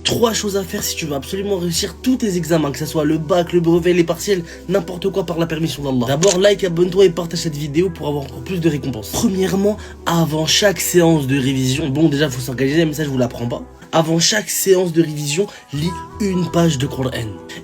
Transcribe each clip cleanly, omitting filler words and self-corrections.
Trois choses à faire si tu veux absolument réussir tous tes examens, que ce soit le bac, le brevet, les partiels, n'importe quoi par la permission d'Allah. D'abord, like, abonne-toi et partage cette vidéo pour avoir encore plus de récompenses. Premièrement, avant chaque séance de révision, bon déjà faut s'organiser, mais ça je vous l'apprends pas. Avant chaque séance de révision, lis une page de Coran.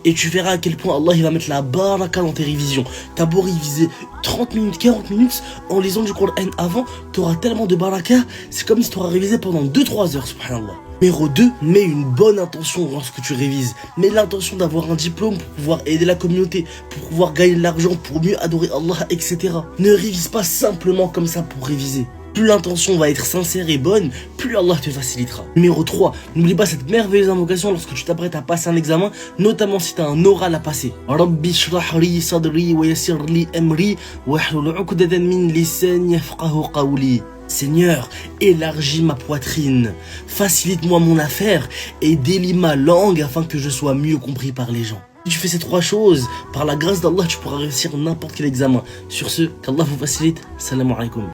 Et tu verras à quel point Allah il va mettre la baraka dans tes révisions. T'as beau réviser 30 minutes, 40 minutes, en lisant du Coran avant, t'auras tellement de baraka, c'est comme si t'auras révisé pendant 2-3 heures, subhanallah. Numéro 2, mets une bonne intention lorsque tu révises. Mets l'intention d'avoir un diplôme pour pouvoir aider la communauté, pour pouvoir gagner de l'argent, pour mieux adorer Allah, etc. Ne révise pas simplement comme ça pour réviser. Plus l'intention va être sincère et bonne, plus Allah te facilitera. Numéro 3, n'oublie pas cette merveilleuse invocation lorsque tu t'apprêtes à passer un examen, notamment si tu as un oral à passer. Rabbi shrah li sadri wa yassir li amri wahlul 'uqdatan min lisani yafqahu qawli. Seigneur, élargis ma poitrine, facilite-moi mon affaire et délie ma langue afin que je sois mieux compris par les gens. Si tu fais ces trois choses, par la grâce d'Allah, tu pourras réussir n'importe quel examen. Sur ce, qu'Allah vous facilite. Salam alaikum.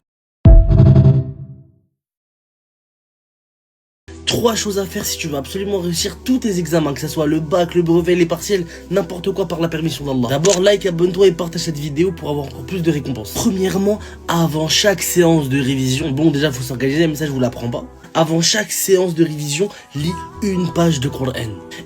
Trois choses à faire si tu veux absolument réussir tous tes examens, que ce soit le bac, le brevet, les partiels, n'importe quoi par la permission d'Allah. D'abord, like, abonne-toi et partage cette vidéo pour avoir encore plus de récompenses. Premièrement, avant chaque séance de révision, bon déjà faut s'organiser, mais ça je vous l'apprends pas. Avant chaque séance de révision, lis une page de Coran.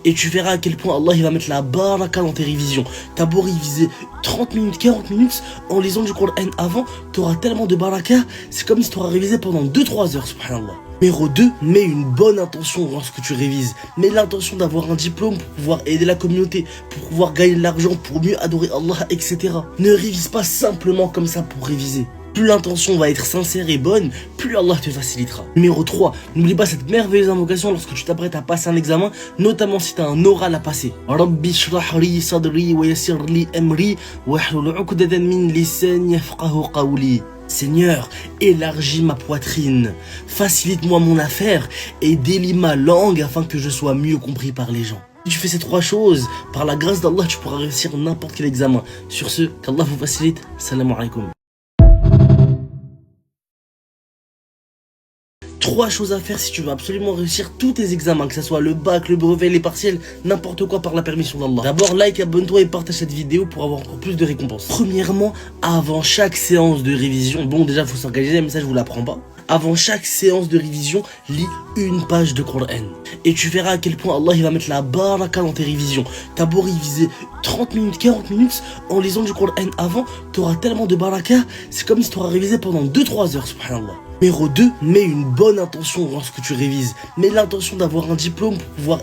Et tu verras à quel point Allah il va mettre la baraka dans tes révisions. T'as beau réviser 30 minutes, 40 minutes, en lisant du Coran avant, t'auras tellement de baraka, c'est comme si t'auras révisé pendant 2-3 heures, subhanallah. Numéro 2, mets une bonne intention lorsque tu révises. Mets l'intention d'avoir un diplôme pour pouvoir aider la communauté, pour pouvoir gagner de l'argent, pour mieux adorer Allah, etc. Ne révise pas simplement comme ça pour réviser. Plus l'intention va être sincère et bonne, plus Allah te facilitera. Numéro 3, n'oublie pas cette merveilleuse invocation lorsque tu t'apprêtes à passer un examen, notamment si tu as un oral à passer. Rabbi shrah li sadri wa yassir li amri wahlul 'uqdatan min lisani yafqahu qawli. Seigneur, élargis ma poitrine, facilite-moi mon affaire et délie ma langue afin que je sois mieux compris par les gens. Si tu fais ces trois choses, par la grâce d'Allah, tu pourras réussir n'importe quel examen. Sur ce, qu'Allah vous facilite. Salam alaikum. Trois choses à faire si tu veux absolument réussir tous tes examens, que ce soit le bac, le brevet, les partiels, n'importe quoi par la permission d'Allah. D'abord, like, abonne-toi et partage cette vidéo pour avoir encore plus de récompenses. Premièrement, avant chaque séance de révision, bon déjà faut s'organiser, mais ça je vous l'apprends pas. Avant chaque séance de révision, lis une page de Coran. Et tu verras à quel point Allah il va mettre la baraka dans tes révisions. T'as beau réviser 30 minutes, 40 minutes, en lisant du Coran avant, t'auras tellement de baraka, c'est comme si t'auras révisé pendant 2-3 heures, subhanallah. Numéro 2, mets une bonne intention lorsque tu révises. Mets l'intention d'avoir un diplôme pour pouvoir